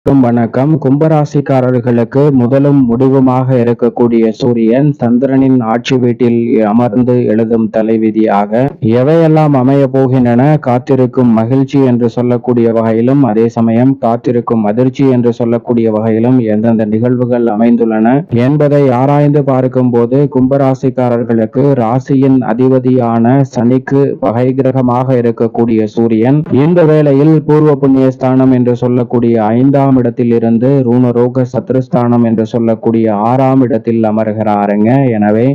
வணக்கம். கும்பராசிக்காரர்களுக்கு முதலும் முடிவுமாக இருக்கக்கூடிய சூரியன் சந்திரனின் ஆட்சி வீட்டில் அமர்ந்து எழுதும் தலைவிதியாக எவையெல்லாம் அமைய போகின்றன, காத்திருக்கும் மகிழ்ச்சி என்று சொல்லக்கூடிய வகையிலும் அதே சமயம் காத்திருக்கும் அதிர்ச்சி என்று சொல்லக்கூடிய வகையிலும் எந்தெந்த நிகழ்வுகள் அமைந்துள்ளன என்பதை ஆராய்ந்து பார்க்கும் போது கும்பராசிக்காரர்களுக்கு ராசியின் அதிபதியான சனிக்கு வகை கிரகமாக இருக்கக்கூடிய சூரியன் இந்த வேளையில் பூர்வ புண்ணிய ஸ்தானம் என்று சொல்லக்கூடிய 5ஆம் இடத்தில் இருந்து ரூணரோக சத்ருஸ்தானம் என்று சொல்லக்கூடிய 6ஆம் இடத்தில் அமர்கிறாருங்க. எனவே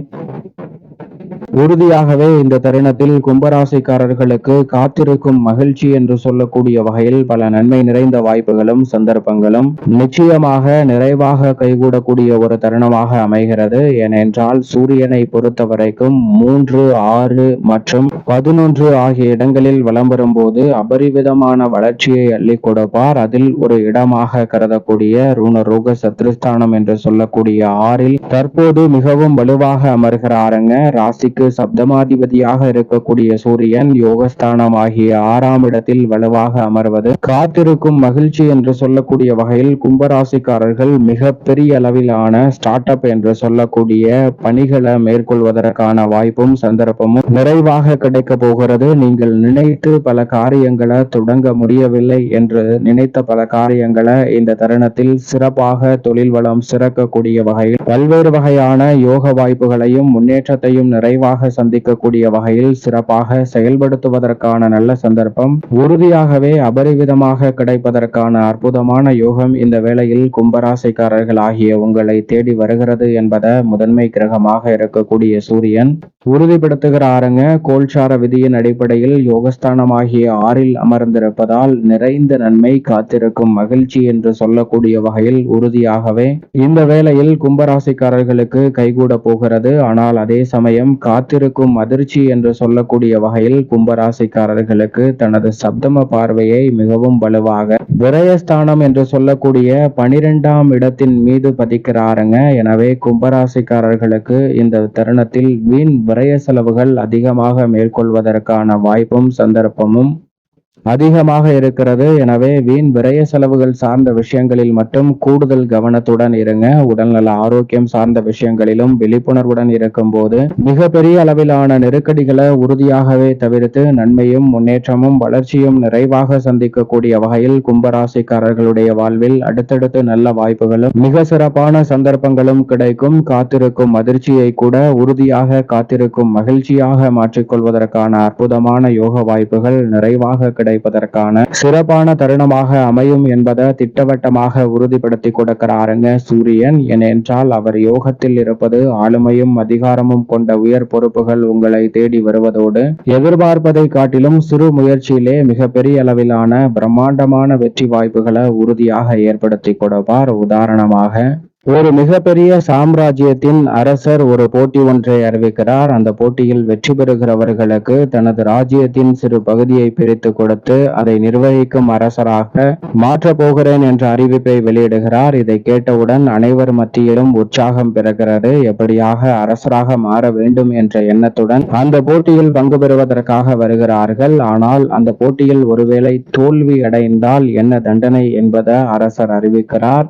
உறுதியாகவே இந்த தருணத்தில் கும்பராசிக்காரர்களுக்கு காத்திருக்கும் மகிழ்ச்சி என்று சொல்லக்கூடிய வகையில் பல நன்மை நிறைந்த வாய்ப்புகளும் சந்தர்ப்பங்களும் நிச்சயமாக நிறைவாக கைகூடக்கூடிய ஒரு தருணமாக அமைகிறது. ஏனென்றால் சூரியனை பொறுத்த வரைக்கும் 3, 6 மற்றும் 11 ஆகிய இடங்களில் வலம் வரும்போது அபரிவிதமான வளர்ச்சியை அள்ளி கொடுப்பார். அதில் ஒரு இடமாக கருதக்கூடிய ரூணரோக சத்ருஸ்தானம் என்று சொல்லக்கூடிய 6இல் தற்போது மிகவும் வலுவாக அமர்கிறாருங்க. ராசிக்கு சப்தமாதிபதியாக இருக்கக்கூடிய சூரியன் யோகஸ்தானம் ஆகிய 6ஆம் இடத்தில் வலுவாக அமர்வது காத்திருக்கும் மகிழ்ச்சி என்று சொல்லக்கூடிய வகையில் கும்பராசிக்காரர்கள் மிக பெரிய அளவிலான ஸ்டார்ட் அப் என்று சொல்லக்கூடிய பணிகளை மேற்கொள்வதற்கான வாய்ப்பும் சந்தர்ப்பமும் நிறைவாக கிடைக்க போகிறது. நீங்கள் நினைத்து பல காரியங்களை தொடங்க முடியவில்லை என்று நினைத்த பல காரியங்களை இந்த தருணத்தில் சிறப்பாக தொழில் வளம் சிறக்கக்கூடிய வகையில் பல்வேறு வகையான யோக வாய்ப்புகளையும் முன்னேற்றத்தையும் நிறைவாக சந்திக்கக்கூடிய வகையில் சிறப்பாக செயல்படுத்துவதற்கான நல்ல சந்தர்ப்பம் உறுதியாகவே அபரிவிதமாக கிடைப்பதற்கான அற்புதமான யோகம் இந்த வேளையில் கும்பராசிக்காரர்கள் ஆகிய உங்களை தேடி வருகிறது என்பதை முதன்மை கிரகமாக இருக்கக்கூடிய சூரியன் உறுதிப்படுத்துகிறாருங்க. கோல்சார விதியின் அடிப்படையில் யோகஸ்தானம் ஆகிய 6இல் அமர்ந்திருப்பதால் நிறைந்த நன்மை காத்திருக்கும் மகிழ்ச்சி என்று சொல்லக்கூடிய வகையில் உறுதியாகவே இந்த வேளையில் கும்பராசிக்காரர்களுக்கு கைகூட போகிறது. ஆனால் அதே சமயம் காத்திருக்கும் அதிர்ச்சி என்று சொல்லக்கூடிய வகையில் கும்பராசிக்காரர்களுக்கு தனது சப்தம பார்வையை மிகவும் வலுவாக விரயஸ்தானம் என்று சொல்லக்கூடிய 12ஆம் இடத்தின் மீது பதிக்கிறாருங்க. எனவே கும்பராசிக்காரர்களுக்கு இந்த தருணத்தில் வீண் விரய செலவுகள் அதிகமாக மேற்கொள்வதற்கான வாய்ப்பும் சந்தர்ப்பமும் அதிகமாக இருக்கிறது. எனவே வீண் விரய செலவுகள் சார்ந்த விஷயங்களில் மட்டும் கூடுதல் கவனத்துடன் இருங்க. உடல்நல ஆரோக்கியம் சார்ந்த விஷயங்களிலும் விழிப்புணர்வுடன் இருக்கும் போது மிகப்பெரிய அளவிலான நெருக்கடிகளை உறுதியாகவே தவிர்த்து நன்மையும் முன்னேற்றமும் வளர்ச்சியும் நிறைவாக சந்திக்கக்கூடிய வகையில் கும்பராசிக்காரர்களுடைய வாழ்வில் அடுத்தடுத்து நல்ல வாய்ப்புகளும் மிக சிறப்பான சந்தர்ப்பங்களும் கிடைக்கும். காத்திருக்கும் அதிர்ச்சியை கூட உறுதியாக காத்திருக்கும் மகிழ்ச்சியாக மாற்றிக்கொள்வதற்கான அற்புதமான யோக வாய்ப்புகள் நிறைவாக கிடைப்பதற்கான சிறப்பான தருணமாக அமையும் என்பதை திட்டவட்டமாக உறுதிப்படுத்தி கொடுக்கிறாருங்க சூரியன். ஏனென்றால் அவர் யோகத்தில் இருப்பது ஆளுமையும் அதிகாரமும் கொண்ட உயர் பொறுப்புகள் உங்களை தேடி வருவதோடு எதிர்பார்ப்பதை காட்டிலும் சிறு முயற்சியிலே மிகப்பெரிய அளவிலான பிரம்மாண்டமான வெற்றி வாய்ப்புகளை உறுதியாக ஏற்படுத்தி கொடுப்பார். உதாரணமாக ஒரு மிகப்பெரிய சாம்ராஜ்யத்தின் அரசர் ஒரு போட்டி ஒன்றை அறிவிக்கிறார். அந்த போட்டியில் வெற்றி பெறுகிறவர்களுக்கு தனது ராஜ்யத்தின் சிறு பகுதியை பிரித்து கொடுத்து அதை நிர்வகிக்கும் அரசராக மாற்றப் போகிறேன் என்ற அறிவிப்பை வெளியிடுகிறார். இதை கேட்டவுடன் அனைவர் மத்தியிலும் உற்சாகம் பிறக்கிறது. எப்படியாக அரசராக மாற வேண்டும் என்ற எண்ணத்துடன் அந்த போட்டியில் பங்கு பெறுவதற்காக வருகிறார்கள். ஆனால் அந்த போட்டியில் ஒருவேளை தோல்வி அடைந்தால் என்ன தண்டனை என்பதை அரசர் அறிவிக்கிறார்.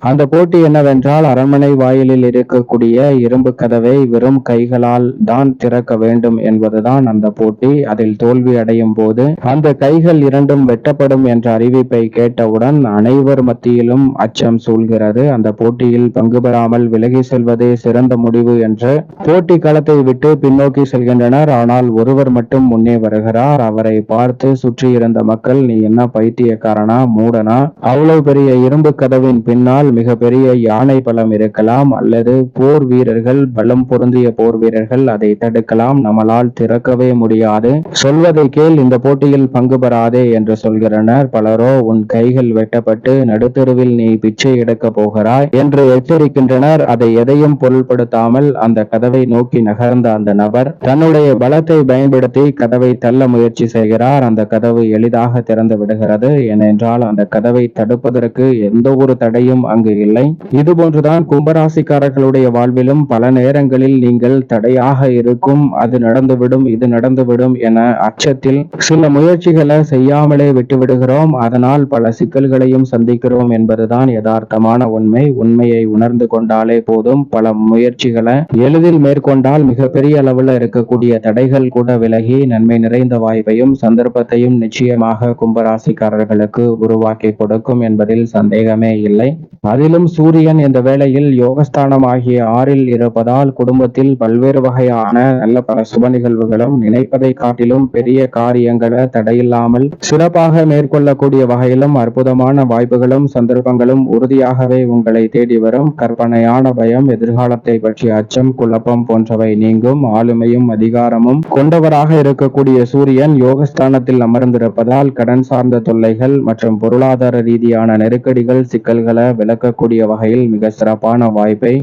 அந்த போட்டி என்னவென்றால் அரண்மனை வாயிலில் இருக்கக்கூடிய இரும்பு கதவை வெறும் கைகளால் தான் திறக்க வேண்டும் என்பதுதான் அந்த போட்டி. அதில் தோல்வி அடையும் போது அந்த கைகள் இரண்டும் வெட்டப்படும் என்ற அறிவிப்பை கேட்டவுடன் அனைவர் மத்தியிலும் அச்சம் சூழ்கிறது. அந்த போட்டியில் பங்கு பெறாமல் விலகி செல்வதே சிறந்த முடிவு என்று போட்டி களத்தை விட்டு பின்னோக்கி செல்கின்றனர். ஆனால் ஒருவர் மட்டும் முன்னே வருகிறார். அவரை பார்த்து சுற்றி இருந்த மக்கள், நீ என்ன பைத்தியக்காரனா, மூடனா, அவ்வளவு பெரிய இரும்பு கதவின் பின்னால் மிகப்பெரிய யானை பலம் இருக்கலாம் அல்லது போர் வீரர்கள், பலம் பொருந்திய போர் வீரர்கள் அதை தடுக்கலாம், நம்மளால் திறக்கவே முடியாது, சொல்வதை கேள், இந்த போட்டியில் பங்கு பெறாதே என்று சொல்கிறனர். பலரோ உன் கைகள் வெட்டப்பட்டு நடுத்தருவில் நீ பிச்சை எடுக்க போகிறாய் என்று எச்சரிக்கின்றனர். அதை எதையும் பொருள்படுத்தாமல் அந்த கதவை நோக்கி நகர்ந்த அந்த நபர் தன்னுடைய பலத்தை பயன்படுத்தி கதவை தள்ள முயற்சி செய்கிறார். அந்த கதவு எளிதாக திறந்து விடுகிறது. ஏனென்றால் அந்த கதவை தடுப்பதற்கு எந்த ஒரு தடையும் எதுவும் அங்கு இல்லை. இதுபோன்றுதான் கும்பராசிக்காரர்களுடைய வாழ்விலும் பல நேரங்களில் நீங்கள் தடையாக இருக்கும், அது நடந்துவிடும், இது நடந்துவிடும் என அச்சத்தில் சில முயற்சிகளை செய்யாமலே விட்டுவிடுகிறோம். அதனால் பல சிக்கல்களையும் சந்திக்கிறோம் என்பதுதான் யதார்த்தமான உண்மை. உண்மையை உணர்ந்து கொண்டாலே போதும். பல முயற்சிகளை எளிதில் மேற்கொண்டால் மிகப்பெரிய அளவில் இருக்கக்கூடிய தடைகள் கூட விலகி நன்மை நிறைந்த வாய்ப்பையும் சந்தர்ப்பத்தையும் நிச்சயமாக கும்பராசிக்காரர்களுக்கு உருவாக்கி கொடுக்கும் என்பதில் சந்தேகமே இல்லை. அதிலும் சூரியன் இந்த வேளையில் யோகஸ்தானம் ஆகிய 6ல் இருப்பதால் குடும்பத்தில் பல்வேறு வகையான நல்ல பல சுப நிகழ்வுகளும் நினைப்பதை காட்டிலும் பெரிய காரியங்களை தடையில்லாமல் சிறப்பாக மேற்கொள்ளக்கூடிய வகையிலும் அற்புதமான வாய்ப்புகளும் சந்தர்ப்பங்களும் உறுதியாகவே உங்களை தேடி வரும். கற்பனையான பயம், எதிர்காலத்தை பற்றிய அச்சம், குழப்பம் போன்றவை நீங்கும். ஆளுமையும் அதிகாரமும் கொண்டவராக இருக்கக்கூடிய சூரியன் யோகஸ்தானத்தில் அமர்ந்திருப்பதால் கடன் சார்ந்த தொல்லைகள் மற்றும் பொருளாதார ரீதியான நெருக்கடிகள், சிக்கல்களை விளக்கக்கூடிய வகையில் மிக சிறப்பான வாய்ப்பை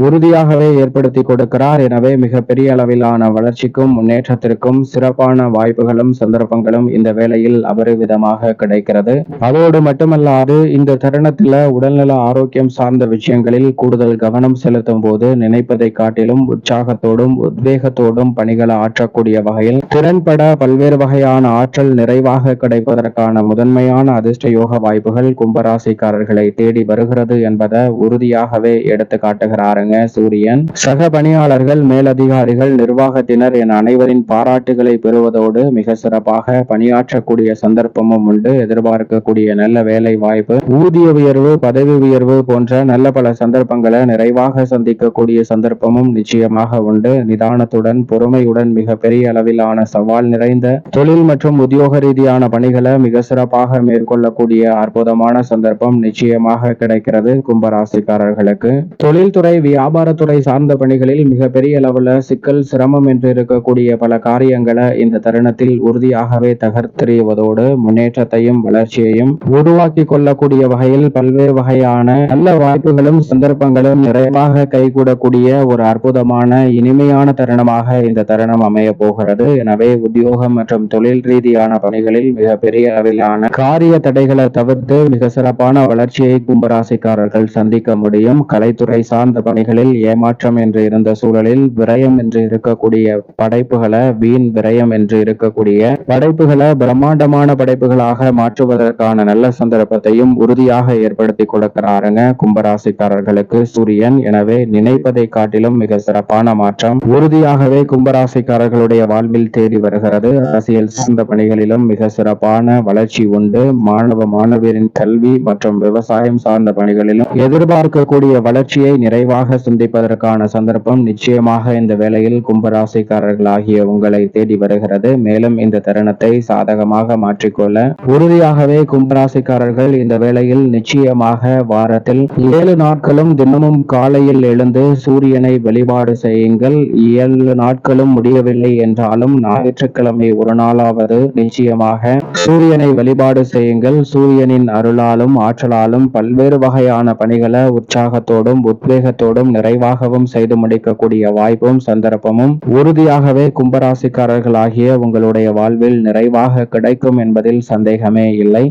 உறுதியாகவே ஏற்படுத்தி கொடுக்கிறார். எனவே மிகப்பெரிய அளவிலான வளர்ச்சிக்கும் முன்னேற்றத்திற்கும் சிறப்பான வாய்ப்புகளும் சந்தர்ப்பங்களும் இந்த வேளையில் அபரிவிதமாக கிடைக்கிறது. அதோடு மட்டுமல்லாது இந்த தருணத்துல உடல்நல ஆரோக்கியம் சார்ந்த விஷயங்களில் கூடுதல் கவனம் செலுத்தும் போது நினைப்பதை காட்டிலும் உற்சாகத்தோடும் உத்வேகத்தோடும் பணிகளை ஆற்றக்கூடிய வகையில் திறன்பட பல்வேறு வகையான ஆற்றல் நிறைவாக கிடைப்பதற்கான முதன்மையான அதிர்ஷ்ட யோக வாய்ப்புகள் கும்பராசிக்காரர்களை தேடி வருகிறது என்பதை உறுதியாகவே எடுத்து காட்டுகிறாருங்க சூரியன். சக பணியாளர்கள், மேலதிகாரிகள், நிர்வாகத்தினர் என அனைவரின் பாராட்டுகளை பெறுவதோடு மிக சிறப்பாக பணியாற்றக்கூடிய சந்தர்ப்பமும் உண்டு. எதிர்பார்க்கக்கூடிய நல்ல வேலை வாய்ப்பு, ஊதிய உயர்வு, பதவி உயர்வு போன்ற நல்ல பல சந்தர்ப்பங்களை நிறைவாக சந்திக்கக்கூடிய சந்தர்ப்பமும் நிச்சயமாக உண்டு. நிதானத்துடன் பொறுமையுடன் மிக பெரிய அளவிலான சவால் நிறைந்த தொழில் மற்றும் உத்தியோக ரீதியான பணிகளை மிக சிறப்பாக மேற்கொள்ளக்கூடிய அற்புதமான சந்தர்ப்பம் நிச்சயமாக கிடைக்கிறது கும்பராசிக்காரர்களுக்கு. தொழில்துறை, வியாபாரத்துறை சார்ந்த பணிகளில் மிகப்பெரிய அளவுல சிக்கல், சிரமம் என்று இருக்கக்கூடிய பல காரியங்களை இந்த தருணத்தில் உறுதியாகவே தகர்த்தெறிவதோடு முன்னேற்றத்தையும் வளர்ச்சியையும் உருவாக்கி கொள்ளக்கூடிய வகையில் பல்வேறு வகையான நல்ல வாய்ப்புகளும் சந்தர்ப்பங்களும் நிறைவாக கைகூடக்கூடிய ஒரு அற்புதமான இனிமையான தருணமாக இந்த தருணம் அமைய போகிறது. எனவே உத்தியோகம் மற்றும் தொழில் ரீதியான பணிகளில் மிகப்பெரிய அளவிலான காரிய தடைகளை தவிர்த்து மிக சிறப்பான வளர்ச்சியை கும்பராசிக்காரர்கள் சந்திக்க முடியும். கலைத்துறை சார்ந்த பணிகளில் ஏமாற்றம் என்று இருந்த சூழலில் விரயம் என்று இருக்கக்கூடிய படைப்புகளை, வீண் விரயம் என்று இருக்கக்கூடிய படைப்புகளை பிரம்மாண்டமான படைப்புகளாக மாற்றுவதற்கான நல்ல சந்தர்ப்பத்தையும் உறுதியாக ஏற்படுத்தி கொடுக்கிறாருங்க கும்பராசிக்காரர்களுக்கு சூரியன். எனவே நினைப்பதை காட்டிலும் மிக சிறப்பான மாற்றம் உறுதியாகவே கும்பராசிக்காரர்களுடைய வாழ்வில் தேடி வருகிறது. அரசியல் சார்ந்த பணிகளிலும் மிக சிறப்பான வளர்ச்சி உண்டு. மாணவ மாணவியரின் கல்வி மற்றும் விவசாயம் சார்ந்த பணிகளிலும் எதிர்பார்க்கக்கூடிய வளர்ச்சியை நிறைவாக சந்திப்பதற்கான சந்தர்ப்பம் நிச்சயமாக இந்த வேளையில் கும்பராசிக்காரர்கள் ஆகிய உங்களை தேடி வருகிறது. மேலும் இந்த தருணத்தை சாதகமாக மாற்றிக்கொள்ள உறுதியாகவே கும்பராசிக்காரர்கள் இந்த வேளையில் நிச்சயமாக வாரத்தில் 7 நாட்களும் தினமும் காலையில் எழுந்து சூரியனை வழிபாடு செய்யுங்கள். 7 நாட்களும் முடியவில்லை என்றாலும் ஞாயிற்றுக்கிழமை ஒரு நாளாவது நிச்சயமாக சூரியனை வழிபாடு செய்யுங்கள். சூரியனின் அருளாலும் ஆற்றலாலும் பல்வேறு வகையான பணிகளை உற்சாகத்தோடும் உத்வேகத்தோடும் நிறைவாகவும் செய்து முடிக்கக்கூடிய வாய்ப்பும் சந்தர்ப்பமும் உறுதியாகவே கும்பராசிக்காரர்கள் ஆகிய உங்களுடைய வாழ்வில் நிறைவாக கிடைக்கும் என்பதில் சந்தேகமே இல்லை.